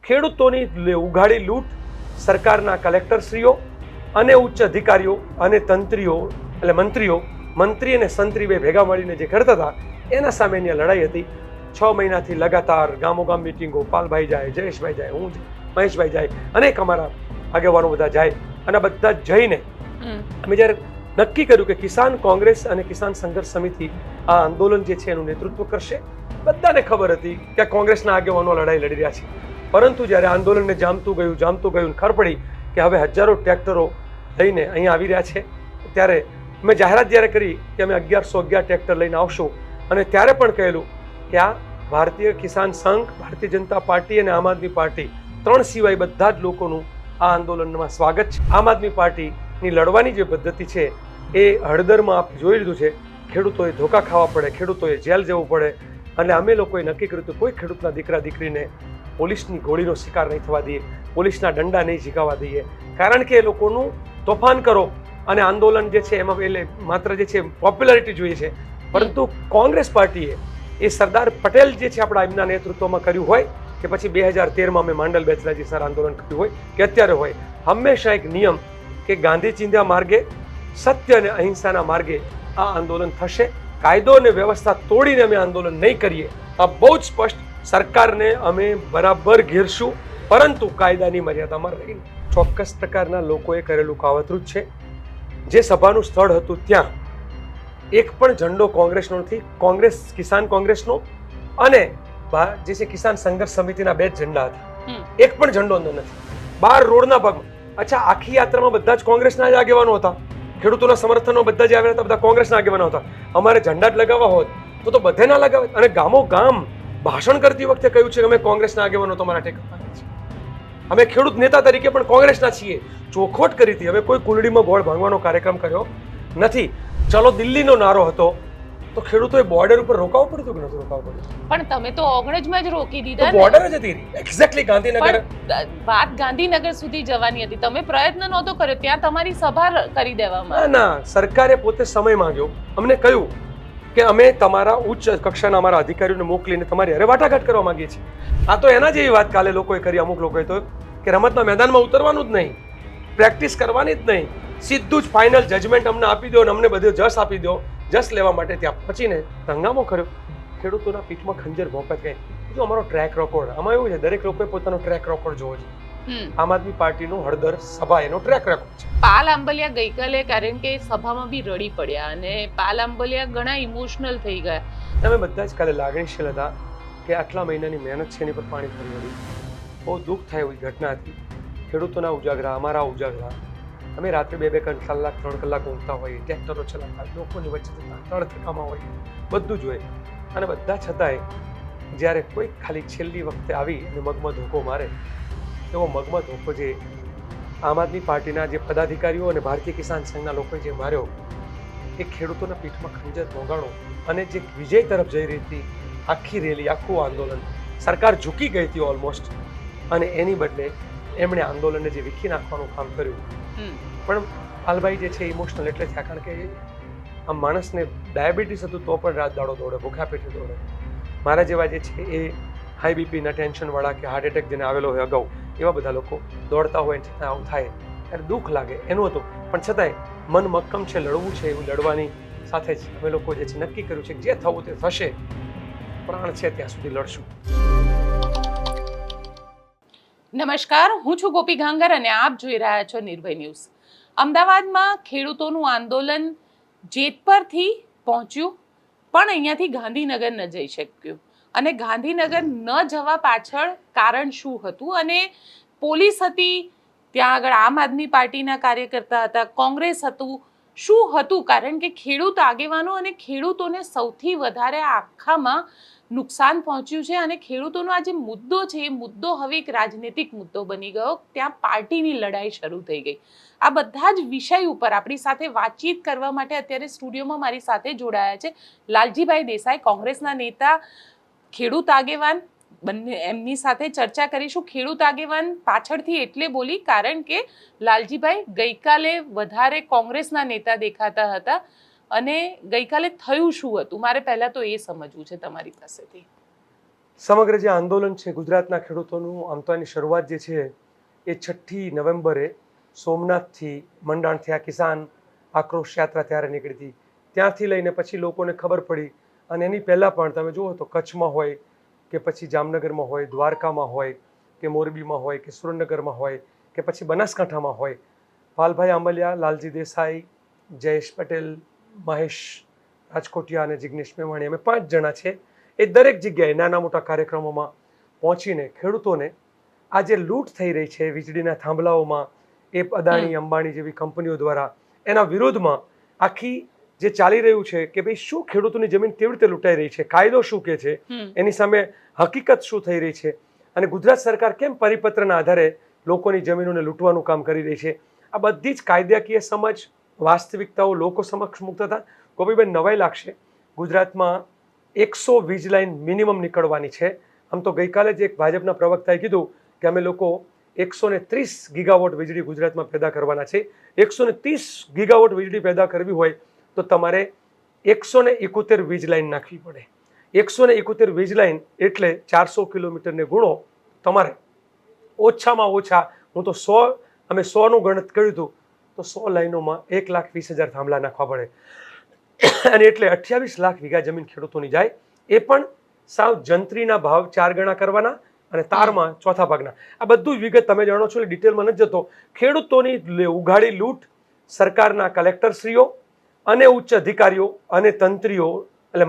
ખેડૂતોની ઉઘાડી લૂંટ સરકારના કલેક્ટરશ્રીઓ અને ઉચ્ચ અધિકારીઓ અને તંત્રીઓ એટલે મંત્રી અને સંત્રી બે ભેગા મળીને જે કરતા હતા એના સામેની આ લડાઈ હતી. 6 મહિનાથી લગાતાર ગામોગામ મિટિંગો, પાલભાઈ જાય, જયેશભાઈ જાય, હું મહેશભાઈ જાય, અનેક અમારા આગેવાનો બધા જાય અને બધા જઈને અમે જ્યારે નક્કી કર્યું કે કિસાન કોંગ્રેસ અને કિસાન સંઘર્ષ સમિતિ આ આંદોલન જે છે એનું નેતૃત્વ કરશે. બધાને ખબર હતી કે કોંગ્રેસના આગેવાનો લડાઈ લડી રહ્યા છે, પરંતુ જ્યારે આંદોલનને જામતું ગયું ખબર પડી કે હવે હજારો ટ્રેક્ટરો લઈને અહીંયા આવી રહ્યા છે, ત્યારે મેં જાહેરાત જ્યારે કરી કે અમે 1111 ટ્રેક્ટર લઈને આવશું, અને ત્યારે પણ કહેલું કે આ ભારતીય કિસાન સંઘ, ભારતીય જનતા પાર્ટી અને આમ આદમી પાર્ટી 3 સિવાય બધા જ લોકોનું આ આંદોલનમાં સ્વાગત છે. આમ આદમી પાર્ટીની લડવાની જે પદ્ધતિ છે એ હળદરમાં આપ જોઈ લીધું છે. ખેડૂતોએ ધોકા ખાવા પડે, ખેડૂતોએ જેલ જવું પડે, અને અમે લોકોએ નક્કી કર્યું કે કોઈ ખેડૂતના દીકરા દીકરીને પોલીસની ગોળીનો શિકાર નહીં થવા દઈએ, પોલીસના દંડા નહીં ઝીકાવા દઈએ, કારણ કે એ લોકોનું તોફાન કરો અને આંદોલન જે છે એમાં એટલે માત્ર જે છે પોપ્યુલારિટી જોઈએ છે, પરંતુ કોંગ્રેસ પાર્ટીએ એ સરદાર પટેલ જે છે આપણા એમના નેતૃત્વમાં કર્યું હોય કે પછી 2013માં અમે માંડલ બેચરાજી સર આંદોલન કર્યું હોય કે અત્યારે હોય, હંમેશા એક નિયમ કે ગાંધી ચિંધ્યા માર્ગે, સત્ય અને અહિંસાના માર્ગે આ આંદોલન થશે. કાયદો અને વ્યવસ્થા તોડીને અમે આંદોલન નહીં કરીએ. આ બહુ જ સ્પષ્ટ. સરકારને અમે બરાબર ઘેરશું, પરંતુ કાયદાની મર્યાદામાં રહીને. ચોક્કસ પ્રકારના લોકોએ કરેલું કાવતરું છે. જે સભાનું સ્થળ હતું ત્યાં એક પણ ઝંડો કોંગ્રેસનો નથી, કિસાન કોંગ્રેસનો અને જે છે કિસાન સંઘર્ષ સમિતિના 2 ઝંડા હતા, એક પણ ઝંડો અંદર નથી. 12 રોડના ભાગમાં. અચ્છા, આખી યાત્રામાં બધા જ કોંગ્રેસના જ આગેવાનો હતા, ખેડૂતોના સમર્થનમાં બધા જ આવ્યા હતા, બધા કોંગ્રેસના આગેવાનો હતા. અમારે ઝંડા જ લગાવવા હોત તો બધે ના લગાવે. અને ગામો ગામ ભાષણ કરતી વખતે કહ્યું છે કે અમે કોંગ્રેસના આગેવાનો તમારા ટેકા છે, અમે ખેડૂત નેતા તરીકે પણ કોંગ્રેસના છીએ. ચોખવટ કરી હતી. હવે કોઈ કુલડીમાં ગોળ ભાંગવાનો કાર્યક્રમ કર્યો નથી. ચલો દિલ્હીનો નારો હતો તો ખેડૂતોએ બોર્ડર ઉપર રોકાવું પડતું કે નતું રોકાવું પડતું? પણ તમે તો ઓગણજમાં જ રોકી દીધા ને. બોર્ડર જ હતી એક્ઝેક્ટલી ગાંધીનગર. વાત ગાંધીનગર સુધી જવાની હતી, તમે પ્રયત્ન નહોતો કર્યો ત્યાં તમારી સભા કરી દેવામાં. ના, સરકારે પોતે સમય માંગ્યો, અમને કહ્યું કે અમે તમારા ઉચ્ચ કક્ષાના અમારા અધિકારીઓને મોકલીને તમારી હારે વાટાઘાટ કરવા માંગીએ છીએ. આ તો એના જેવી વાત કાલે લોકોએ કરી, અમુક લોકોએ તો કે રમતના મેદાનમાં ઉતરવાનું જ નહીં, પ્રેક્ટિસ કરવાની જ નહીં, સીધું જ ફાઇનલ જજમેન્ટ અમને આપી દો અને અમને બધું જસ આપી દો. જસ લેવા માટે ત્યાં પહોંચીને હંગામો કર્યો. ખેડૂતોના પીઠમાં ખંજર ભોંકત ગઈ. જો અમારો ટ્રેક રેકોર્ડ, આમાં એવું છે દરેક લોકોએ પોતાનો ટ્રેક રેકોર્ડ જોવો છે. આમ આદમી પાર્ટીનો હળદર સભા એનો ટ્રેક રેકોર્ડ છે. પાલ આંબલિયા ગઈકાલે કારણ કે સભામાં બી રડી પડ્યા અને પાલ આંબલિયા ઘણા ઇમોશનલ થઈ ગયા. અમે બધા જ કાલે લાગણીશીલ હતા કે આટલા મહિનાની મહેનત છે એની પર પાણી ફરી વળ્યું. બહુ દુઃખ થાય એવી ઘટના હતી. ખેડૂતોના ઉજાગરા, અમારા ઉજાગરા, અમે રાત્રે 2-2 કલાક 3 કલાક ઊંઘતા હોઈએ, ટ્રેક્ટરો ચલાવતા, લોકોની વચ્ચે તળ થકામાં હોઈએ, બધું જ હોય. અને બધા છતાંય જ્યારે કોઈ ખાલી છેલ્લી વખતે આવી અને મગમાં ધોકો મારે, એવો મગમાં ધોકો જે આમ આદમી પાર્ટીના જે પદાધિકારીઓ અને ભારતીય કિસાન સંઘના લોકોએ જે માર્યો, એ ખેડૂતોના પીઠમાં ખંજર ભોગાડો. અને જે વિજય તરફ જઈ રહી હતી આખી રેલી, આખું આંદોલન, સરકાર ઝૂકી ગઈ હતી ઓલમોસ્ટ, અને એની બદલે એમણે આંદોલનને જે વીખી નાખવાનું કામ કર્યું. પણ પાલભાઈ જે છે ઇમોશનલ એટલે થયા, કારણ કે આ માણસને ડાયાબિટીસ હતું તો પણ રાત દાડો દોડે, ભૂખ્યા પેટે દોડે. મારા જેવા જે છે એ હાઈ બીપીના ટેન્શનવાળા કે હાર્ટ એટેક જેને આવેલો હોય અગાઉ, એવા બધા લોકો દોડતા હોય છતાં આવું થાય ત્યારે દુઃખ લાગે. એનું હતું, પણ છતાંય મન મક્કમ છે, લડવું છે, એવું લડવાની સાથે જ અમે લોકો જે છે નક્કી કર્યું છે કે જે થવું તે થશે, પ્રાણ છે ત્યાં સુધી લડશું. નમસ્કાર, હું છું ગોપી ગાંગર અને આપ જોઈ રહ્યા છો નિર્ભય ન્યૂઝ. અમદાવાદમાં ખેડૂતોનું આંદોલન જેતપરથી પહોંચ્યું, પણ અહીંયાથી ગાંધીનગર ન જઈ શક્યું. અને ગાંધીનગર ન જવા પાછળ કારણ શું હતું? અને પોલીસ હતી ત્યાં આગળ, આમ આદમી પાર્ટીના કાર્યકર્તા હતા, કોંગ્રેસ હતું, શું હતું? કારણ કે ખેડૂત આગેવાનો અને ખેડૂતોને સૌથી વધારે આખામાં નુકસાન પહોંચ્યું છે. અને ખેડૂતોનો આ જે મુદ્દો છે એ મુદ્દો હવે એક રાજનીતિક મુદ્દો બની ગયો. ત્યાં પાર્ટીની લડાઈ શરૂ થઈ ગઈ. આ બધા જ વિષય ઉપર આપણી સાથે વાતચીત કરવા માટે અત્યારે સ્ટુડિયોમાં મારી સાથે જોડાયા છે લાલજીભાઈ દેસાઈ, કોંગ્રેસના નેતા, ખેડૂત આગેવાન. બંને એમની સાથે ચર્ચા કરીશું. ખેડૂત આગેવાન પાછળથી એટલે બોલી કારણ કે લાલજીભાઈ ગઈકાલે વધારે કોંગ્રેસના નેતા દેખાતા હતા. અને ગઈકાલે થયું શું હતું મારે પહેલા તો એ સમજવું છે તમારી પાસેથી. સમગ્ર જે આંદોલન છે ગુજરાતના ખેડૂતોનું, આમ તો એની શરૂઆત જે છે એ 6ઠી નવેમ્બરે સોમનાથથી મંડાણથી આ કિસાન આક્રોશ યાત્રા ત્યારે નીકળી હતી. ત્યાંથી લઈને પછી લોકોને ખબર પડી, અને એની પહેલાં પણ તમે જુઓ તો કચ્છમાં હોય કે પછી જામનગરમાં હોય, દ્વારકામાં હોય કે મોરબીમાં હોય કે સુરેન્દ્રનગરમાં હોય કે પછી બનાસકાંઠામાં હોય, પાલભાઈ આંબલિયા, લાલજી દેસાઈ, જયેશ પટેલ, મહેશ રાજકોટિયા અને જિગ્નેશ મેવાણી, અમે 5 જણા છે. એ દરેક જગ્યાએ નાના મોટા કાર્યક્રમોમાં પહોંચીને ખેડૂતોને આ જે લૂંટ થઈ રહી છે વીજળીના થાંભલાઓમાં, એ અદાણી અંબાણી જેવી કંપનીઓ દ્વારા, એના વિરોધમાં આખી જે ચાલી રહ્યું છે કે ભાઈ શું ખેડૂતોની જમીન કેવી રીતે લૂંટાઈ રહી છે, કાયદો શું કહે છે, એની સામે હકીકત શું થઈ રહી છે, અને ગુજરાત સરકાર કેમ પરિપત્રના આધારે લોકોની જમીનોને લૂંટવાનું કામ કરી રહી છે, આ બધી જ કાયદાકીય સમજ, વાસ્તવિકતાઓ લોકો સમક્ષ મૂકતા હતા. ગોપીબેન, નવાઈ લાગશે, ગુજરાતમાં 100 વીજ લાઈન મિનિમમ નીકળવાની છે. આમ તો ગઈકાલે જ એક ભાજપના પ્રવક્તાએ કીધું કે અમે લોકો 130 ગીગાવોટ વીજળી ગુજરાતમાં પેદા કરવાના છે. 130 ગીગાવોટ વીજળી પેદા કરવી હોય તો તમારે 171 વીજ લાઈન નાખવી પડે. 171 વીજ લાઈન એટલે 400 કિલોમીટરને ગુણો, તમારે ઓછામાં ઓછા, હું તો 100, અમે 100નું ગણત કર્યું હતું તો 100 લાઈનોમાં 1,20,000 થાંભલા નાખવા પડે, અને એટલે 28 લાખ વીઘા જમીન ખેડૂતોની જાય. એ પણ સાવ જંત્રીના ભાવ 4 ગણા કરવાના અને તારમાં ચોથા ભાગના. આ બધું વિગત તમે જાણો છો, એટલે ડિટેલમાં નથી જતો. ખેડૂતોની ઉઘાડી લૂંટ સરકારના કલેક્ટરશ્રીઓ અને ઉચ્ચ અધિકારીઓ અને તંત્રીઓ, એટલે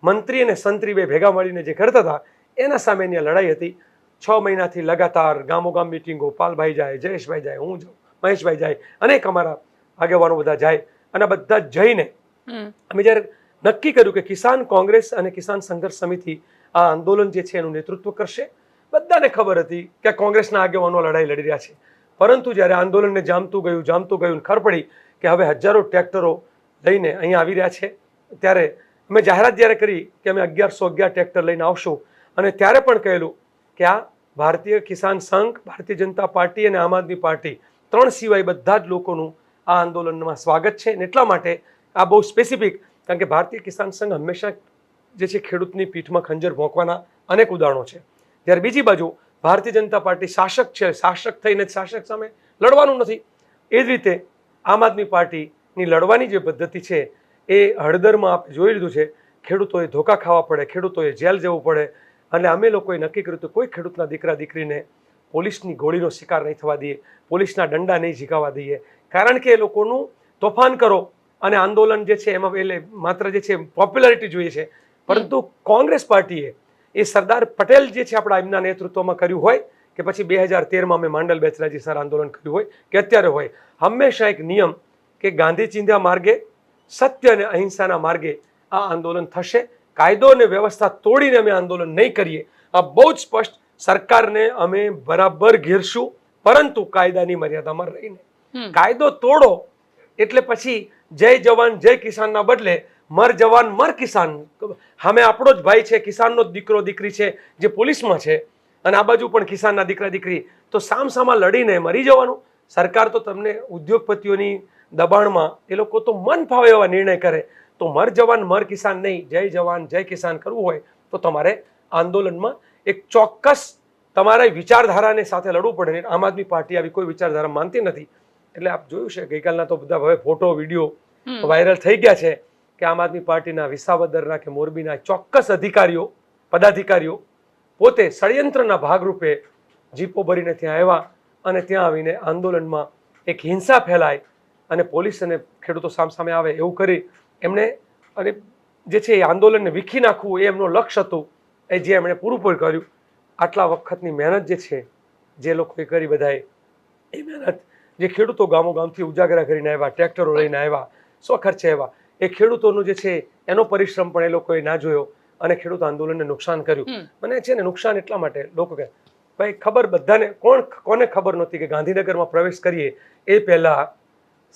મંત્રી અને સંત્રી બે ભેગા મળીને જે કરતા હતા એના સામેની લડાઈ હતી. 6 મહિનાથી લગાતાર ગામો ગામ મિટિંગો, પાલભાઈ જાય, જયેશભાઈ જાય, હું જાઉં, મહેશભાઈ જાય, અનેક અમારા આગેવાનો બધા જાય, અને બધા જઈને અમે જ્યારે નક્કી કર્યું કે કિસાન કોંગ્રેસ અને કિસાન સંઘર્ષ સમિતિ આ આંદોલન જે છે એનું નેતૃત્વ કરશે. બધાને ખબર હતી કે કોંગ્રેસના આગેવાનો લડાઈ લડી રહ્યા છે, પરંતુ જ્યારે આંદોલનને જામતું ગયું ખબર પડી કે હવે હજારો ટ્રેક્ટરો લઈને અહીંયા આવી રહ્યા છે, ત્યારે અમે જાહેરાત જ્યારે કરી કે અમે 1111 ટ્રેક્ટર લઈને આવશું, અને ત્યારે પણ કહેલું કે આ ભારતીય કિસાન સંઘ, ભારતીય જનતા પાર્ટી અને આમ આદમી પાર્ટી 3 સિવાય બધા જ લોકોનું આ આંદોલનમાં સ્વાગત છે. અને એટલા માટે આ બહુ સ્પેસિફિક, કારણ કે ભારતીય કિસાન સંઘ હંમેશા જે છે ખેડૂતની પીઠમાં ખંજર ભોંકવાના અનેક ઉદાહરણો છે. જ્યારે બીજી બાજુ ભારતીય જનતા પાર્ટી શાસક છે, શાસક થઈને શાસક સામે લડવાનું નથી. એ જ રીતે આમ આદમી પાર્ટીની લડવાની જે પદ્ધતિ છે એ હળદરમાં આપણે જોઈ લીધું છે. ખેડૂતોએ ધોકા ખાવા પડે, ખેડૂતોએ જેલ જવું પડે, અને અમે લોકોએ નક્કી કર્યું તો કોઈ ખેડૂતના દીકરા દીકરીને પોલીસની ગોળીનો શિકાર નહીં થવા દઈએ, પોલીસના દંડા નહીં ઝીકાવા દઈએ, કારણ કે એ લોકોનું તોફાન કરો અને આંદોલન જે છે એમાં એટલે માત્ર જે છે પોપ્યુલારિટી જોઈએ છે. પરંતુ કોંગ્રેસ પાર્ટીએ એ સરદાર પટેલ જે છે આપણા એમના નેતૃત્વમાં કર્યું હોય કે પછી 2013માં અમે માંડલ બેચરાજી સર આંદોલન કર્યું હોય કે અત્યારે હોય, હંમેશા એક નિયમ કે ગાંધી ચિંધ્યા માર્ગે, સત્ય અને અહિંસાના માર્ગે આ આંદોલન થશે. કાયદો અને વ્યવસ્થા તોડીને અમે આંદોલન નહીં કરીએ, આ બહુ જ સ્પષ્ટ. સરકારને અમે બરાબર ઘેરશું, પરંતુ કાયદાની મર્યાદામાં રહીને. કાયદો તોડો એટલે પછી જય જવાન જય કિસાનના બદલે મર જવાન મર કિસાન. સામે આપણો જ ભાઈ છે, કિસાનનો જ દીકરો દીકરી છે જે પોલીસમાં છે, અને આ બાજુ પણ કિસાનના દીકરા દીકરી, તો સામસામા લડીને મરી જવાનું. સરકાર તો તમને ઉદ્યોગપતિઓની દબાણમાં એ લોકો તો મન ફાવે એવા નિર્ણય કરે, તો મર જવાન મર કિસાન નહીં, જય જવાન જય કિસાન કરવું હોય તો તમારે આંદોલનમાં એક ચોક્કસ તમારા વિચારધારાને સાથે લડવું પડે. આમ આદમી પાર્ટી આવી કોઈ વિચારધારા માનતી નથી. એટલે આપ જોયું છે ગઈકાલના તો બધા હવે ફોટો વિડીયો વાયરલ થઈ ગયા છે કે આમ આદમી પાર્ટીના વિસાવદરના કે મોરબીના ચોક્કસ અધિકારીઓ, પદાધિકારીઓ પોતે ષડયંત્રના ભાગરૂપે જીપો ભરીને ત્યાં આવ્યા, અને ત્યાં આવીને આંદોલનમાં એક હિંસા ફેલાય અને પોલીસ અને ખેડૂતો સામસામે આવે એવું કરી એમણે, અને જે છે એ આંદોલનને વીખી નાખવું એ એમનું લક્ષ્ય હતું, એ જે એમણે પૂરું કર્યું. આટલા વખતની મહેનત જે છે જે લોકોએ કરી બધાએ, એ મહેનત જે ખેડૂતો ગામો ગામથી ઉજાગરા કરીને આવ્યા, ટ્રેક્ટરો લઈને આવ્યા, સ્વખર્ચે આવ્યા, એ ખેડૂતોનું જે છે એનો પરિશ્રમ પણ એ લોકોએ ના જોયો અને ખેડૂત આંદોલનને નુકસાન કર્યું. મને છે ને નુકસાન એટલા માટે લોકો કહે ભાઈ ખબર બધાને, કોને ખબર નહોતી કે ગાંધીનગરમાં પ્રવેશ કરીએ એ પહેલાં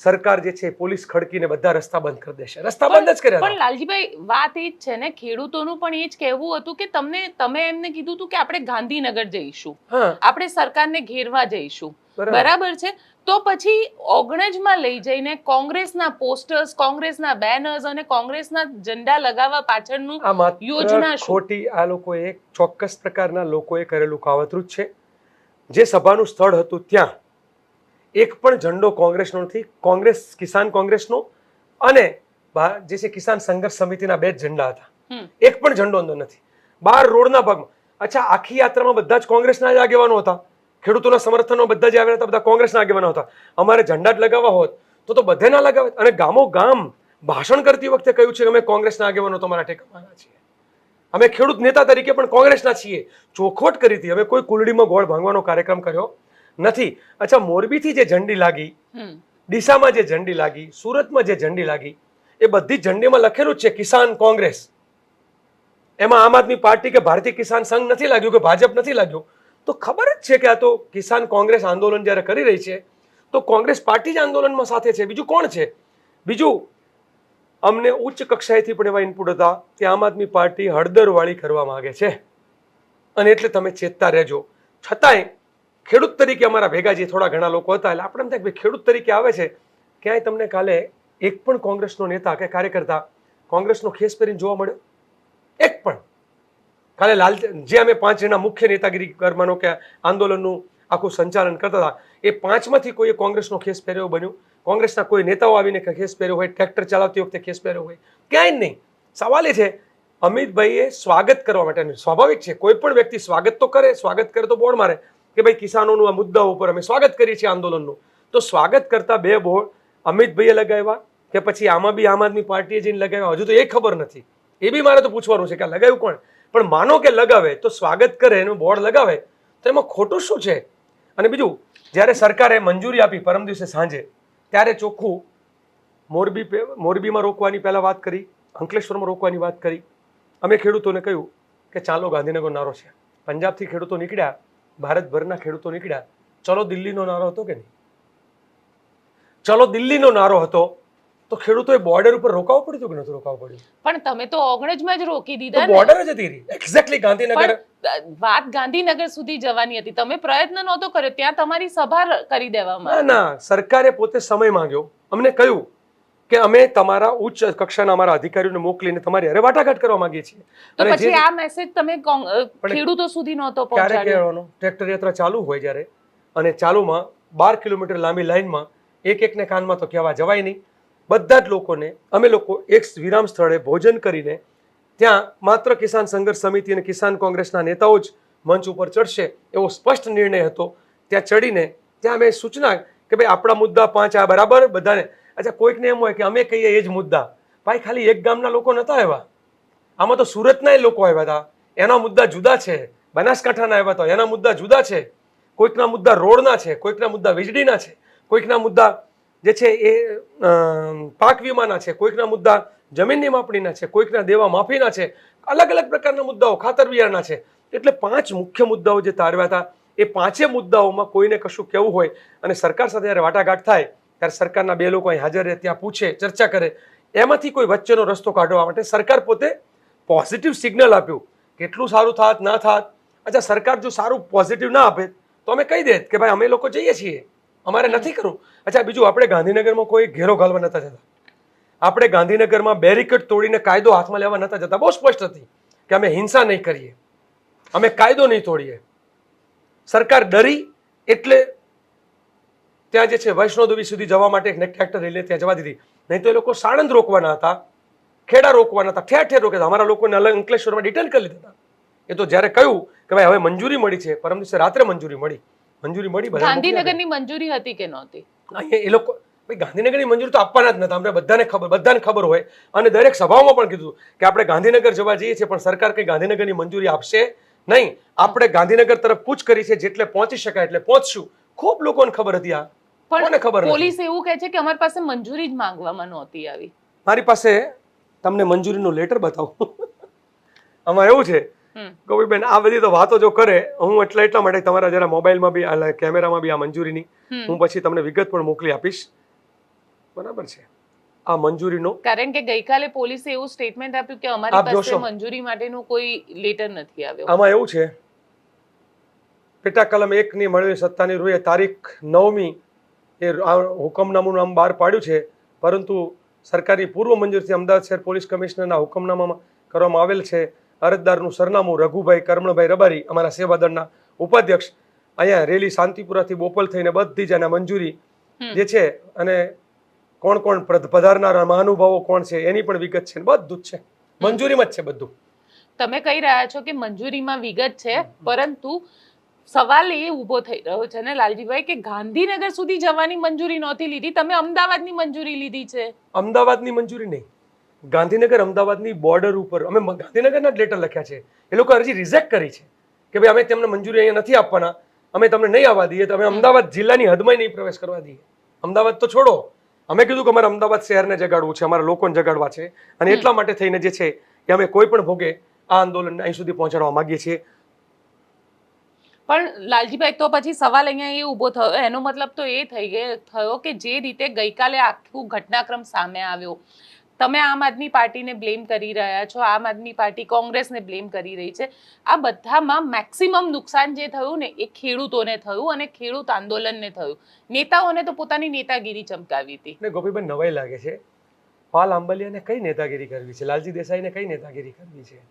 સરકાર જે છે પોલીસ ખડકીને બધા રસ્તા બંધ કરી દેશે. રસ્તા બંધ જ કર્યા પણ લાલજીભાઈ વાત એ જ છે ને, ખેડૂતોનું પણ એ જ કહેવું હતું કે તમે એમને કીધું હતું કે આપણે ગાંધીનગર જઈશું, આપણે સરકારને ઘેરવા જઈશું, બરાબર છે. તો પછી ઓગણજમાં લઈ જઈને કોંગ્રેસના પોસ્ટર્સ, કોંગ્રેસના બેનર્સ અને કોંગ્રેસના ઝંડા લગાવવા પાછળનું યોજના શું? ખોટી આ લોકોએ એક ચોક્કસ પ્રકારના લોકોએ કરેલું કાવતરું છે. જે સભાનું સ્થળ હતું ત્યાં એક પણ ઝંડો કોંગ્રેસનો નથી. કોંગ્રેસ, કિસાન કોંગ્રેસનો અને જે છે કિસાન સંઘર્ષ સમિતિના 2 ઝંડા હતા. એક પણ ઝંડો અંદર નથી. 12 રોડના ભાગમાં. અચ્છા, આખી યાત્રામાં બધા જ કોંગ્રેસના જ આગેવાનો હતા. ખેડૂતોના સમર્થનમાં બધા જ આવ્યા હતા, બધા કોંગ્રેસના આગેવાનો હતા. અમારે ઝંડા જ લગાવવા હોત તો બધે ના લગાવે. અને ગામો ગામ ભાષણ કરતી વખતે કહ્યું છે કે અમે કોંગ્રેસના આગેવાનો તમારા ટેકાવાના છીએ, અમે ખેડૂત નેતા તરીકે પણ કોંગ્રેસના છીએ. ચોખવટ કરી હતી. અમે કોઈ કુલડીમાં ગોળ ભાંગવાનો કાર્યક્રમ કર્યો નથી. અચ્છા, મોરબીથી જે ઝંડી લાગી, ડીસામાં જે ઝંડી લાગી, સુરતમાં જે ઝંડી લાગી, એ બધી ઝંડીમાં લખેલું જ છે કિસાન કોંગ્રેસ. એમાં આમ આદમી પાર્ટી કે ભારતીય કિસાન સંઘ નથી લાગ્યું કે ભાજપ નથી લાગ્યું. તો ખબર જ છે કે આ તો કિસાન કોંગ્રેસ આંદોલન જ્યારે કરી રહી છે તો કોંગ્રેસ પાર્ટી જ આંદોલનમાં સાથે છે. બીજું કોણ છે? બીજું, અમને ઉચ્ચ કક્ષાએથી પણ એવા ઇનપુટ હતા કે આમ આદમી પાર્ટી હળદરવાળી કરવા માંગે છે અને એટલે તમે ચેતતા રહેજો. છતાંય ખેડૂત તરીકે અમારા ભેગા જે થોડા ઘણા લોકો હતા એટલે આપણે એમ થાય કે ખેડૂત તરીકે આવે છે, ક્યાંય તમને કાલે એક પણ કોંગ્રેસનો નેતા કે કાર્યકર્તા કોંગ્રેસનો ખેસ પહેરીને જોવા મળ્યો? એક પણ? કાલે જે અમે 5 જણા મુખ્ય નેતાગીરી કરવાનો કે આંદોલનનું આખું સંચાલન કરતા હતા, એ 5માંથી કોઈએ કોંગ્રેસનો ખેસ પહેર્યો બન્યું? કોંગ્રેસના કોઈ નેતાઓ આવીને ખેસ પહેર્યો હોય, ટ્રેક્ટર ચલાવતી વખતે ખેસ પહેર્યો હોય? ક્યાંય નહીં. સવાલ એ છે, અમિતભાઈએ સ્વાગત કરવા માટે, સ્વાભાવિક છે કોઈ પણ વ્યક્તિ સ્વાગત તો કરે, સ્વાગત કરે તો બોર્ડ મારે કે ભાઈ કિસાનોનું આ મુદ્દા ઉપર અમે સ્વાગત કરીએ છીએ આંદોલનનું. તો સ્વાગત કરતા 2 બોર્ડ અમિતભાઈએ લગાવ્યા કે પછી આમાં બી આમ આદમી પાર્ટીએ જઈને લગાવ્યા? હજુ તો એ ખબર નથી. એ બી મારે તો પૂછવાનું છે કે લગાવ્યું કોણ. પણ માનો કે લગાવે તો સ્વાગત કરે, એનું બોર્ડ લગાવે તો એમાં ખોટું શું છે? અને બીજું, જ્યારે સરકારે મંજૂરી આપી પરમ દિવસે સાંજે, ત્યારે ચોખ્ખું મોરબીમાં રોકવાની પહેલાં વાત કરી, અંકલેશ્વરમાં રોકવાની વાત કરી. અમે ખેડૂતોને કહ્યું કે ચાલો ગાંધીનગર નારો છે. પંજાબથી ખેડૂતો નીકળ્યા, ભારતભરના ખેડૂતો નીકળ્યા. ચલો દિલ્હીનો નારો હતો કે નહીં? ચલો દિલ્હીનો નારો હતો તો ખેડૂતોએ બોર્ડર ઉપર રોકાવું પડ્યું કે નતું રોકાવું પડ્યું? પણ તમે તો ઓગણજમાં જ રોકી દીધા. બોર્ડર જ હતી એક્ઝેક્ટલી ગાંધીનગર. વાત ગાંધીનગર સુધી જવાની હતી, તમે પ્રયત્ન નહોતો કર્યો, ત્યાં તમારી સભા કરી દેવામાં. ના, સરકારે પોતે સમય માંગ્યો, અમને કહ્યું કે અમે તમારા ઉચ્ચ કક્ષાના અમારા અધિકારીઓને મોકલીને તમારી હારે વાટાઘાટ કરવા માંગીએ છીએ. તો પછી આ મેસેજ તમે ખેડૂતો સુધી નહોતો પહોંચાડ્યો? ક્યારે કહેવાનો? ટ્રેક્ટર યાત્રા ચાલુ હોય જ્યારે, અને ચાલુમાં 12 કિલોમીટર લાંબી લાઈનમાં એકને કાનમાં તો કહેવા જવાય નહીં. બધા જ લોકોને અમે લોકો એક વિરામ સ્થળે ભોજન કરીને, ત્યાં માત્ર કિસાન સંઘર્ષ સમિતિ અને કિસાન કોંગ્રેસના નેતાઓ જ મંચ ઉપર ચડશે એવો સ્પષ્ટ નિર્ણય હતો. ત્યાં ચડીને ત્યાં અમે સૂચના કે ભાઈ આપણા મુદ્દા 5 આ બરાબર બધાને. અચ્છા, કોઈકને એમ હોય કે અમે કહીએ એ જ મુદ્દા. ભાઈ, ખાલી એક ગામના લોકો નહોતા આવ્યા, આમાં તો સુરતના લોકો આવ્યા હતા, એના મુદ્દા જુદા છે. બનાસકાંઠાના આવ્યા હતા, એના મુદ્દા જુદા છે. કોઈકના મુદ્દા રોડના છે, કોઈકના મુદ્દા વીજળીના છે, કોઈકના મુદ્દા જે છે એ પાક વીમાના છે, કોઈકના મુદ્દા જમીનની માપણીના છે, કોઈકના દેવા માફીના છે. અલગ અલગ પ્રકારના મુદ્દાઓ ખાતર બિયારણના છે. એટલે 5 મુખ્ય મુદ્દાઓ જે તારવ્યા હતા, એ 5 મુદ્દાઓમાં કોઈને કશું કહેવું હોય અને સરકાર સાથે જ્યારે વાટાઘાટ થાય ત્યારે સરકારના 2 લોકો અહીં હાજર રહે, ત્યાં પૂછે, ચર્ચા કરે, એમાંથી કોઈ વચ્ચેનો રસ્તો કાઢવા માટે સરકાર પોતે પોઝિટિવ સિગ્નલ આપ્યું. કેટલું સારું થાત ના થાત? અચ્છા, સરકાર જો સારું પોઝિટિવ ના આપે તો અમે કહી દે કે ભાઈ અમે લોકો જઈએ છીએ, અમારે નથી કરવું. અચ્છા, બીજું, આપણે ગાંધીનગરમાં કોઈ ઘેરો ઘાલવા નતા જતા. આપણે ગાંધીનગરમાં બેરિકેડ તોડીને કાયદો હાથમાં લેવા નતા જતા. બહુ સ્પષ્ટ હતી કે અમે હિંસા નહીં કરીએ, અમે કાયદો નહીં તોડીએ. સરકાર ડરી એટલે ત્યાં જે છે વૈષ્ણોદેવી સુધી જવા માટે એક ટ્રેક્ટર લઈને ત્યાં જવા દીધી. નહીં તો એ લોકો સાણંદ રોકવાના હતા, ખેડા રોકવાના હતા, ઠેર ઠેર રોક્યા. અમારા લોકોને અલગ અંકલેશ્વરમાં ડિટેન કરી લીધા હતા. એ તો જ્યારે કહ્યું કે ભાઈ હવે મંજૂરી મળી છે, પરમ દિવસે રાત્રે મંજૂરી મળી. ગાંધીનગરની મંજૂરી હતી કે નહોતી? એ લોકો ભાઈ ગાંધીનગરની મંજૂરી તો આપવાના જ નતા. અમને બધાને ખબર હોય અને દરેક સભાઓમાં પણ કીધું કે આપણે ગાંધીનગર જવા જઈએ છીએ, પણ સરકાર કઈ ગાંધીનગરની મંજૂરી આપશે નહીં. આપણે ગાંધીનગર તરફ કૂચ કરી છે, જેટલે પહોંચી શકાય એટલે પહોંચશું. ખૂબ લોકોને ખબર હતી. આ કોને ખબર? પોલીસ એવું કહે છે કે અમારી પાસે મંજૂરી જ માંગવામાં નહોતી આવી. મારી પાસે તમને મંજૂરીનો લેટર બતાવું. આમાં એવું છે ગોપીબેન, આ બધી તો વાતો જો કરે, હું એટલા માટે તમારા જરા મોબાઈલમાં બી કેમેરામાં બી આ મંજૂરીની હું પછી તમને વિગત પણ મોકલી આપીશ. બરાબર છે. આ મંજૂરીનો કારણ કે ગઈકાલે પોલીસે એવું સ્ટેટમેન્ટ આપ્યું કે અમારી આપ પાસે જોશો. મંજૂરી માટેનું કોઈ લેટર નથી આવ્યો. આમાં એવું છે, પેટા કલમ 1 ની મળેલી સત્તાની રૂએ તારીખ 9મી એ હુકમનામું નામ બહાર પાડ્યું છે, પરંતુ સરકારી પૂર્વ મંજૂરીથી અમદાવાદ શહેર પોલીસ કમિશનરના હુકમનામામાં કરવામાં આવેલ છે. અરજદારનું સરનામું રઘુભાઈ કરમણભાઈ રબારી, અમારા સેવાદળના ઉપાધ્યક્ષ. અહીંયા રેલી શાંતિપુરાથી બોપલ થઈને બધી જ આના મંજૂરી જે છે, અને કોણ કોણ પધારનારા મહાનુભાવો કોણ છે એની પણ વિગત છે, બધું જ છે, મંજૂરીમાં જ છે બધું. તમે કહી રહ્યા છો કે મંજૂરીમાં વિગત છે, પરંતુ સવાલ એ ઊભો થઈ રહ્યો છે ને લાલજીભાઈ કે ગાંધીનગર સુધી જવાની મંજૂરી નહોતી લીધી, તમે અમદાવાદની મંજૂરી લીધી છે. અમદાવાદની મંજૂરી નહીં, ગાંધીનગર અમદાવાદની બોર્ડર ઉપર અમે ગાંધીનગરના જ લેટર લખ્યા છે. એ લોકો અરજી રિજેક્ટ કરી છે કે ભાઈ અમે તેમને મંજૂરી અહીંયા નથી આપવાના, અમે તમને નહીં આવવા દઈએ, તો અમે અમદાવાદ જિલ્લાની હદમાં નહીં પ્રવેશ કરવા દઈએ. અમદાવાદ તો છોડો, અમે કીધું કે અમારે અમદાવાદ શહેરને જગાડવું છે, અમારા લોકોને જગાડવા છે, અને એટલા માટે થઈને જે છે એ અમે કોઈ પણ ભોગે આ આંદોલનને અહીં સુધી પહોંચાડવા માંગીએ છીએ. પણ લાલજીભાઈ, તો પછી સવાલ અહીંયા એ ઊભો થયો, એનો મતલબ તો એ થયો કે જે રીતે ગઈકાલે આખું ઘટનાક્રમ સામે આવ્યો, તમે આમ આદમી પાર્ટીને બ્લેમ કરી રહ્યા છો, આમ આદમી પાર્ટી કોંગ્રેસને બ્લેમ કરી રહી છે. આ બધામાં મેક્સિમમ નુકસાન જે થયું ને એ ખેડૂતોને થયું અને ખેડૂત આંદોલનને થયું. નેતાઓને તો પોતાની નેતાગીરી ચમકાવી હતી. ને ગોપીભાઈ, નવાઈ લાગે છે, પાલ આંબલિયાને કઈ નેતાગીરી કરવી છે, લાલજી દેસાઈને કઈ નેતાગીરી કરવી છે,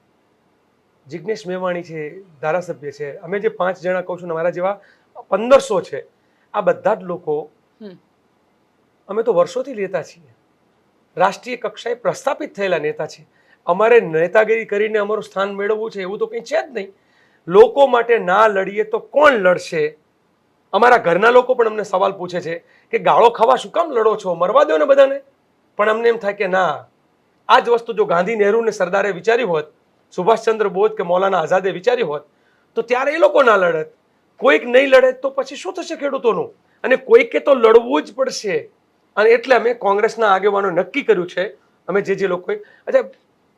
જિગ્નેશ મેવાણી છે, ધારાસભ્ય છે, અમે જે 5 જણા કહું છું ને મારા જેવા 1500 છે, આ બધા જ લોકો અમે તો વર્ષોથી લેતા છીએ, રાષ્ટ્રીય કક્ષાએ પ્રસ્થાપિત થયેલા નેતા છે. અમારે નેતાગીરી કરીને અમારું સ્થાન મેળવવું છે એવું તો કંઈ છે જ નહીં. લોકો માટે ના લડીએ તો કોણ લડશે? અમારા ઘરના લોકો પણ અમને સવાલ પૂછે છે કે ગાળો ખાવા શું કામ લડો છો, મરવા દો ને બધાને. પણ અમને એમ થાય કે ના, આ જ વસ્તુ જો ગાંધી, નહેરુ ને સરદારે વિચારી હોત, સુભાષચંદ્ર બોઝ કે મૌલાના આઝાદે વિચારી હોત, તો ત્યારે એ લોકો ના લડત. કોઈક નહીં લડે તો પછી શું થશે ખેડૂતોનું? અને કોઈકે તો લડવું જ પડશે. અને એટલે અમે કોંગ્રેસના આગેવાનો નક્કી કર્યું છે, અમે જે લોકોએ, અચ્છા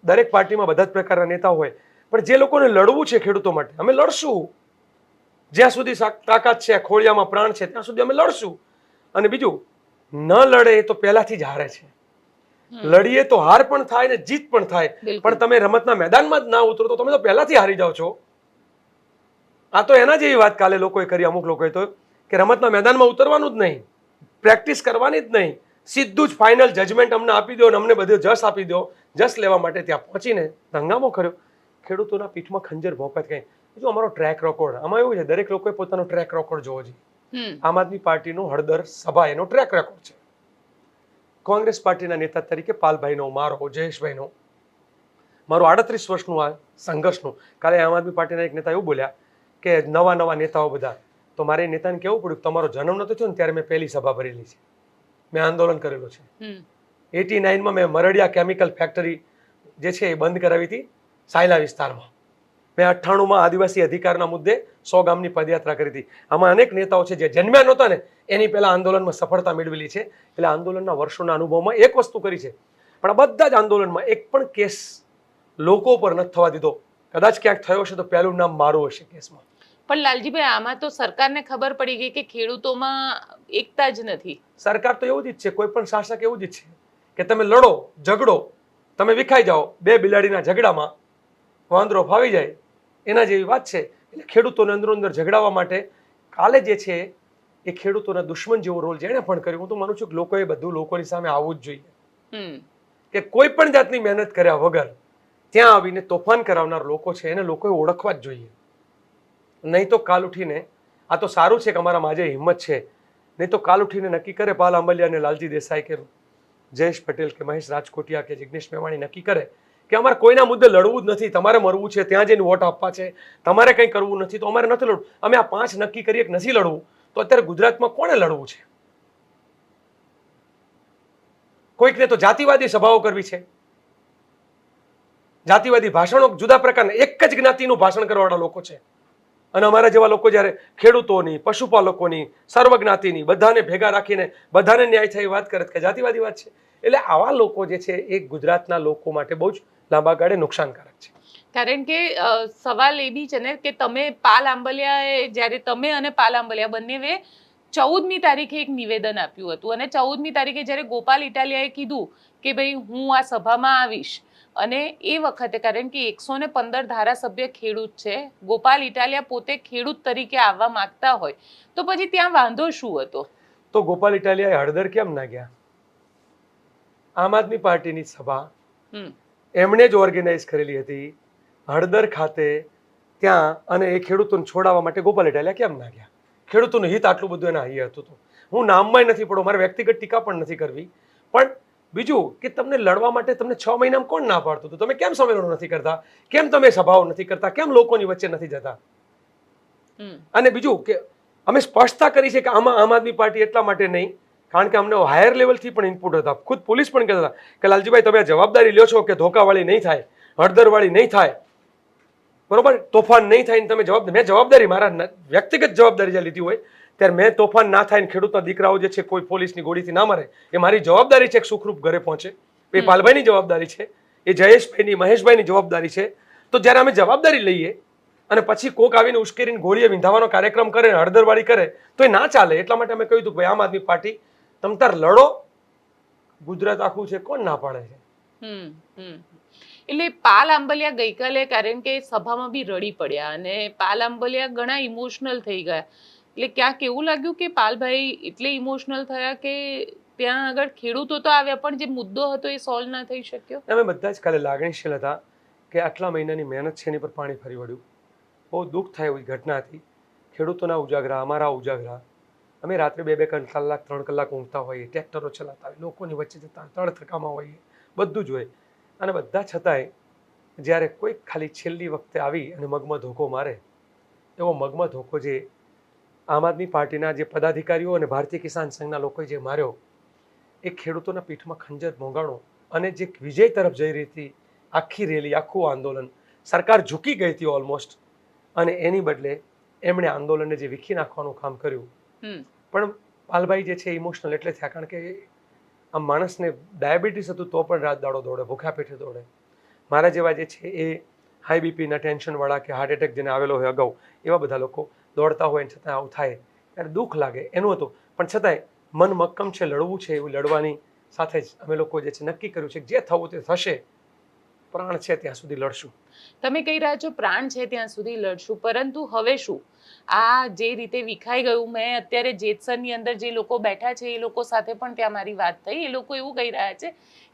દરેક પાર્ટીમાં બધા જ પ્રકારના નેતા હોય, પણ જે લોકોને લડવું છે ખેડૂતો માટે, અમે લડશું. જ્યાં સુધી તાકાત છે, ખોળિયામાં પ્રાણ છે, ત્યાં સુધી અમે લડશું. અને બીજું, ન લડે એ તો પહેલાથી જ હારે છે. લડીએ તો હાર પણ થાય ને જીત પણ થાય, પણ તમે રમતના મેદાનમાં જ ના ઉતરો તો તમે તો પહેલાથી હારી જાઓ છો. આ તો એના જેવી વાત કાલે લોકોએ કરી, અમુક લોકોએ તો, કે રમતના મેદાનમાં ઉતરવાનું જ નહીં, પ્રેક્ટિસ કરવાની જ નહીં, સીધું જ ફાઇનલ જજમેન્ટ અમને આપી દો અને અમને બધું જસ આપી દો. જસ લેવા માટે ત્યાં પહોંચીને હંગામો કર્યો, ખેડૂતોના પીઠમાં ખંજર ભોંકત કઈ. બીજું અમારો ટ્રેક રેકોર્ડ, આમાં એવું છે દરેક લોકોએ પોતાનો ટ્રેક રેકોર્ડ જોવો જોઈએ. આમ આદમી પાર્ટીનો હળદર સભા એનો ટ્રેક રેકોર્ડ છે. કોંગ્રેસ પાર્ટીના નેતા તરીકે પાલભાઈનો, મારો, જયેશભાઈનો, મારું 38 વર્ષનું આ સંઘર્ષનું. કાલે આમ આદમી પાર્ટીના એક નેતા એવું બોલ્યા કે નવા નેતાઓ બધા, તો મારે નેતાને કેવું પડ્યું, તમારો જન્મ નતો થયો ને ત્યારે મેં પહેલી સભા ભરેલી છે, મેં આંદોલન કરેલું છે. 89માં મેં મરડિયા કેમિકલ ફેક્ટરી જે છે એ બંધ કરાવી હતી સાયલા વિસ્તારમાં. મેં 98માં આદિવાસી અધિકારના મુદ્દે 100 ગામની પદયાત્રા કરી હતી. આમાં અનેક નેતાઓ છે જે જન્મ્યા નહોતા ને એની પહેલા આંદોલનમાં સફળતા મેળવેલી છે. એટલે આંદોલનના વર્ષોના અનુભવમાં એક વસ્તુ કરી છે, પણ આ બધા જ આંદોલનમાં એક પણ કેસ લોકો પર નથી થવા દીધો. કદાચ ક્યાંક થયો હશે તો પહેલું નામ મારું હશે કેસમાં. પણ લાલજીભાઈ, આમાં તો સરકારને ખબર પડી ગઈ કે ખેડૂતોમાં એકતા જ નથી. સરકાર તો એવું જ ઈચ્છે, કોઈ પણ શાસક એવું જ ઈચ્છે કે તમે લડો, ઝઘડો, તમે વિખાઈ જાઓ. બે બિલાડીના ઝઘડામાં વાંદરો ફાવી જાય એના જેવી વાત છે. એટલે ખેડૂતોને અંદરો અંદર ઝઘડાવવા માટે કાલે જે છે એ ખેડૂતોના દુશ્મન જેવો રોલ જેણે પણ કર્યો. હું તો માનું છું કે લોકોએ બધું લોકોની સામે આવવું જ જોઈએ, કે કોઈ પણ જાતની મહેનત કર્યા વગર ત્યાં આવીને તોફાન કરાવનાર લોકો છે એને લોકોએ ઓળખવા જ જોઈએ. નહીં તો કાલ ઉઠીને, આ તો સારું છે કે અમારામાં આજે હિંમત છે, નહીં તો કાલ ઉઠીને નક્કી કરે પાલ આંબલિયા અને લાલજી દેસાઈ કે જયેશ પટેલ કે મહેશ રાજકોટિયા કે જિગ્નેશ મેવાણી નક્કી કરે કે અમારે કોઈના મુદ્દે લડવું જ નથી, તમારે મરવું છે, ત્યાં જઈને વોટ આપવા છે, તમારે કંઈ કરવું નથી તો અમારે નથી લડવું. અમે આ 5 નક્કી કરીએ કે નથી લડવું, તો અત્યારે ગુજરાતમાં કોને લડવું છે? કોઈકને તો જાતિવાદી સભાઓ કરવી છે, જાતિવાદી ભાષણો, જુદા પ્રકારના એક જ જ્ઞાતિનું ભાષણ કરવાવાળા લોકો છે. અને અમારા જેવા લોકો જ્યારે ખેડૂતોની, પશુપાલકોની, સર્વજ્ઞાતિની બધાને ભેગા રાખીને બધાને ન્યાય થાય વાત કરે કે જાતિવાદી વાત છે. એટલે આવા લોકો જે છે એ ગુજરાતના લોકો માટે બહુ જ લાંબા ગાળે નુકસાનકારક છે. કારણ કે સવાલ એ બી છે ને કે તમે પાલ આંબલિયાએ, જ્યારે તમે અને પાલ આંબલિયા બંનેએ 14મી તારીખે એક નિવેદન આપ્યું હતું અને 14મી તારીખે જ્યારે ગોપાલ ઇટાલિયાએ કીધું કે ભાઈ હું આ સભામાં આવીશ અને એ વખતે કારણ કે 115 ધારાસભ્ય ખેડૂત છે, ગોપાલ ઇટાલિયા પોતે ખેડૂત તરીકે આવવા માંગતા હોય તો પછી ત્યાં વાંધો શું હતો? તો ગોપાલ ઇટાલિયાએ હળદર કેમ ના ગયા? આમ આદમી પાર્ટીની સભા એમણે જ ઓર્ગેનાઇઝ કરેલી હતી હળદર ખાતે ત્યાં, અને એ ખેડૂતોને છોડાવવા માટે ગોપાલ ઇટાલિયા કેમ ના ગયા? ખેડૂતોનું હિત આટલું બધું એના અહીં હતું. તો હું નામમાં નથી પડો, મારે વ્યક્તિગત ટીકા પણ નથી કરવી, પણ બીજું કે તમને લડવા માટે તમને 6 મહિનામાં કોણ ના પાડતું હતું? તમે કેમ સંમેલનો નથી કરતા? કેમ તમે સભાઓ નથી કરતા? કેમ લોકોની વચ્ચે નથી જતા? અને બીજું કે અમે સ્પષ્ટતા કરી છે કે આમાં આમ આદમી પાર્ટી એટલા માટે નહીં, કારણ કે અમને હાયર લેવલથી પણ ઇનપુટ હતા. ખુદ પોલીસ પણ કહેતા હતા કે લાલજીભાઈ તમે જવાબદારી લ્યો છો કે ધોકાવાળી નહીં થાય, હળદરવાળી નહીં થાય, બરોબર, તોફાન નહીં થાય. તમે મેં જવાબદારી મારા વ્યક્તિગત જવાબદારી જે લીધી હોય ત્યારે મેં તોફાન ના થાય, ખેડૂતના દીકરાઓ જે છે કોઈ પોલીસની ગોળીથી ના મરે, એ મારી જવાબદારી છે કે સુખરૂપ ઘરે પહોંચે. એ પાલભાઈની જવાબદારી છે, એ જયેશભાઈની મહેશભાઈની જવાબદારી છે. તો જ્યારે અમે જવાબદારી લઈએ અને પછી કોક આવીને ઉશ્કેરીને ગોળીએ વિંધાવાનો કાર્યક્રમ કરે, હળદરવાળી કરે, તો એ ના ચાલે. એટલા માટે અમે કહ્યું હતું કે ભાઈ આમ આદમી પાર્ટી તમ તાર લડો, ગુજરાત આખું છે, કોણ ના પાડે છે? એટલે પાલ આંબલિયા ગઈકાલે કારણ કે સભામાં બી રડી પડ્યા અને પાલ આંબલિયા ઘણા ઇમોશનલ થઈ ગયા. એટલે ક્યાંક એવું લાગ્યું કે પાલભાઈ એટલે ઇમોશનલ થયા કે ત્યાં આગળ ખેડૂતો તો આવ્યા પણ જે મુદ્દો હતો એ સોલ્વ ના થઈ શક્યો. અમે બધા જ કાલે લાગણીશીલ હતા કે આટલા મહિનાની મહેનત છે એની પર પાણી ફરી વળ્યું. બહુ દુઃખ થાય એવી ઘટના હતી. ખેડૂતોના ઉજાગરા, અમારા ઉજાગરા, અમે રાત્રે 2-2 કલાક 3 કલાક ઊંઘતા હોઈએ, ટ્રેક્ટરો ચલાવતા હોય, લોકોની વચ્ચે જતા તડથકામાં હોઈએ, બધું જ હોય. અને બધા છતાંય જ્યારે કોઈ ખાલી છેલ્લી વખતે આવી અને મગમાં ધોકો મારે, એવો મગમાં ધોકો જે આમ આદમી પાર્ટીના જે પદાધિકારીઓ અને ભારતીય કિસાન સંઘના લોકોએ જે માર્યો, એ ખેડૂતોના પીઠમાં ખંજર મોંઘાણો અને જે વિજય તરફ જઈ રહી હતી આખી રેલી, આખું આંદોલન, સરકાર ઝૂકી ગઈ હતી ઓલમોસ્ટ, અને એની બદલે એમણે આંદોલનને જે વીખી નાખવાનું કામ કર્યું. પણ પાલભાઈ જે છે ઇમોશનલ એટલે થયા કારણ કે આમ માણસને ડાયાબિટીસ હતું તો પણ રાત દાડો દોડે, ભૂખ્યા પેટે દોડે. મારા જેવા જે છે એ હાઈ બીપીના ટેન્શનવાળા કે હાર્ટ એટેક જેને આવેલો હોય અગાઉ, એવા બધા લોકો દોડતા હોય છતાં આવું થાય ત્યારે દુઃખ લાગે, એનું હતું. પણ છતાંય મન મક્કમ છે, લડવું છે, એવું લડવાની સાથે જ અમે લોકો જે છે નક્કી કર્યું છે કે જે થવું તે થશે, પ્રાણ છે ત્યાં સુધી લડશું. તમે કહી રહ્યા છો પ્રાણ છે ત્યાં સુધી લડશું, પરંતુ હવે શું? આ જે રીતે વિખાઈ ગયું, મેં અત્યારે જેતસરની અંદર જે લોકો બેઠા છે એ લોકો સાથે પણ ત્યાં મારી વાત થઈ. એ લોકો એવું કહી રહ્યા છે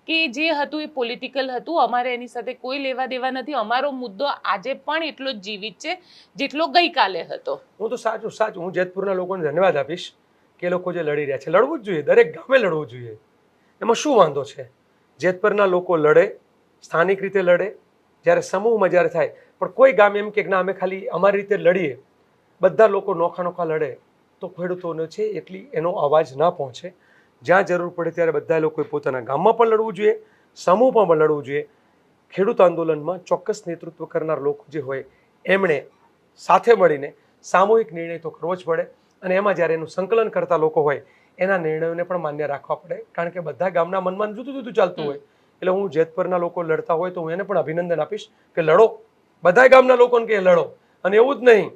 કે જે હતું એ પોલિટિકલ હતું, અમારે એની સાથે કોઈ લેવા દેવા નથી, અમારો મુદ્દો આજે પણ એટલો જ જીવિત છે જેટલો ગઈકાલે હતો. હું તો સાચું હું જેતપુરના લોકોને ધન્યવાદ આપીશ કે એ લોકો જે લડી રહ્યા છે, લડવું જ જોઈએ, દરેક ગામે લડવું જોઈએ. એમાં શું વાંધો છે? જેતપુરના લોકો લડે, સ્થાનિક રીતે લડે, જ્યારે સમૂહમાં જ્યારે થાય. પણ કોઈ ગામ એમ કે ના અમે ખાલી અમારી રીતે લડીએ, બધા લોકો નોખા નોખા લડે તો ખેડૂતોને છે એટલી એનો અવાજ ના પહોંચે. જ્યાં જરૂર પડે ત્યારે બધા લોકોએ પોતાના ગામમાં પણ લડવું જોઈએ, સમૂહમાં પણ લડવું જોઈએ. ખેડૂત આંદોલનમાં ચોક્કસ નેતૃત્વ કરનાર લોકો જે હોય એમણે સાથે મળીને સામૂહિક નિર્ણય તો કરવો જ પડે. અને એમાં જ્યારે એનું સંકલન કરતા લોકો હોય એના નિર્ણયોને પણ માન્ય રાખવા પડે, કારણ કે બધા ગામના મનમાં જુદું જુદું ચાલતું હોય. એટલે હું જેતપુરના લોકો લડતા હોય તો હું એને પણ અભિનંદન આપીશ કે લડો, બધા ગામના લોકોને કે લડો. અને એવું જ નહીં,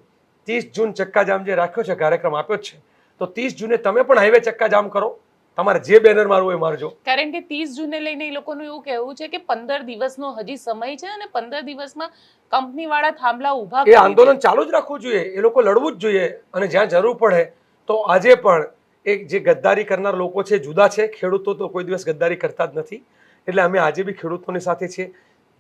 30 જૂન ચક્કાજામ જે રાખ્યો છે, કાર્યક્રમ આપ્યો જ છે, તો 30 જૂને તમે પણ હાઈવે ચક્કાજામ કરો, તમારે જે બેનર મારવું હોય મારજો. કારણ કે 30 જૂને લઈને એ લોકોનું એવું કહેવું છે કે 15 દિવસનો હજી સમય છે અને 15 દિવસમાં કંપની વાળા થાંભલા ઊભા એ આંદોલન ચાલુ જ રાખવું જોઈએ, એ લોકો લડવું જ જોઈએ. અને જ્યાં જરૂર પડે તો આજે પણ એ જે ગદ્દારી કરનાર લોકો છે જુદા છે, ખેડૂતો તો કોઈ દિવસ ગદ્દારી કરતા જ નથી. એટલે અમે આજે બી ખેડૂતોની સાથે છીએ.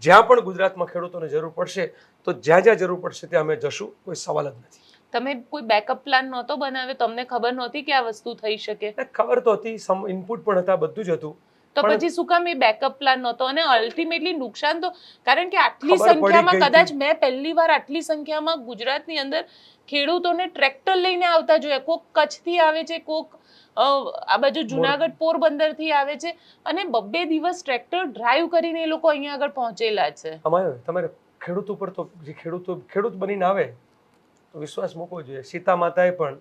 જ્યાં પણ ગુજરાતમાં ખેડૂતોને જરૂર પડશે તો જ્યાં જ્યાં જરૂર પડશે ત્યાં અમે જશું, કોઈ સવાલ જ નથી. તમે કોઈ બેકઅપ પ્લાન નહોતો બનાવ્યો? તમને ખબર નહોતી કે આ વસ્તુ થઈ શકે? ખબર તો હતી, સમ ઇનપુટ પણ હતા, બધું જ હતું. તો પછી શું કામ એ બેકઅપ પ્લાન નહોતો? અને અલ્ટિમેટલી નુકસાન તો, કારણ કે આટલી સંખ્યામાં, કદાચ મેં પહેલી વાર આટલી સંખ્યામાં ગુજરાતની અંદર ખેડૂતોને ટ્રેક્ટર લઈને આવતા જોયા. કોક કચ્છથી આવે છે, કોક આ બાજુ જુનાગઢ પોરબંદર થી આવે છે, અને 2 દિવસ ટ્રેક્ટર ડ્રાઈવ કરીને એ લોકો અહીંયા આગળ પહોંચેલા છે. અમારે તમારે ખેડૂત ઉપર તો જે ખેડૂત બનીને આવે તો વિશ્વાસ મૂકવો જોઈએ. સીતા માતાએ પણ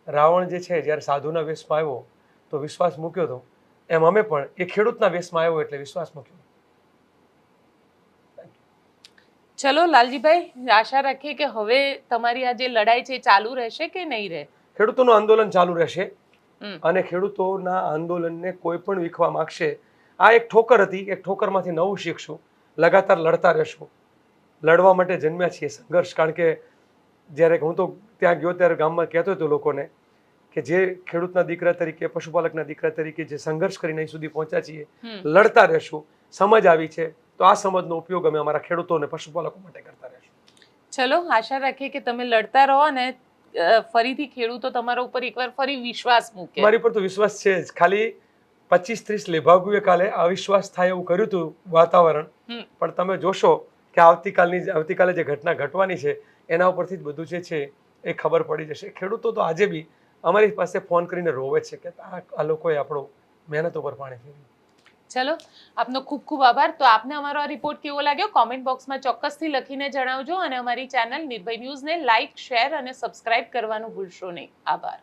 રાવણ જે છે જ્યારે સાધુના વેશમાં આવ્યો તો વિશ્વાસ મૂક્યો હતો, એમ અમે પણ એ ખેડૂતના વેશમાં આવ્યો એટલે વિશ્વાસ મૂક્યો. ચલો લાલજીભાઈ, આશા રાખીએ કે હવે તમારી આ જે લડાઈ છે ચાલુ રહેશે કે નહીં રહે? ખેડૂતોનું આંદોલન ચાલુ રહેશે હમ. અને ખેડૂતોના આંદોલનને કોઈ પણ વીખવા માંગશે. આ એક ઠોકર હતી, એક ઠોકરમાંથી નવું શીખશું, લગાતાર લડતા રહેશું. લડવા માટે જન્મ્યા છીએ, સંઘર્ષ. કારણ કે જ્યારે હું તો ત્યાં ગયો ત્યારે ગામમાં કહેતો હતો લોકોને કે જે ખેડૂતના દીકરા તરીકે, પશુપાલકના દીકરા તરીકે જે સંઘર્ષ કરીને અહીં સુધી પહોંચ્યા છીએ, લડતા રહેશું. સમજ આવી છે તો આ સમજનો ઉપયોગ અમે અમારા ખેડૂતો અને પશુપાલકો માટે કરતા રહેશું. ચલો, આશા રાખીએ કે તમે લડતા રહો અને ફરીથી ખેડૂતો તમારા ઉપર એકવાર ફરી વિશ્વાસ મૂકે. મારી પર તો વિશ્વાસ છે જ. ખાલી 25-30 લેભાગુએ કાલે અવિશ્વાસ થાય એવું કર્યું હતું વાતાવરણ, પણ તમે જોશો કે આવતીકાલે જે ઘટના ઘટવાની છે એના ઉપરથી જ બધું જે છે એ ખબર પડી જશે. ખેડૂતો તો આજે બી અમારી પાસે ફોન કરીને રોવે છે કે આ લોકોએ આપણો મહેનત ઉપર પાણી ફેર્યું. ચલો, આપનો ખૂબ ખૂબ આભાર. તો આપને અમારો આ રિપોર્ટ કેવો લાગ્યો કોમેન્ટ બોક્સમાં ચોક્કસથી લખીને જણાવજો અને અમારી ચેનલ નિર્ભય ન્યૂઝને લાઇક, શેર અને સબસ્ક્રાઇબ કરવાનું ભૂલશો નહીં. આભાર.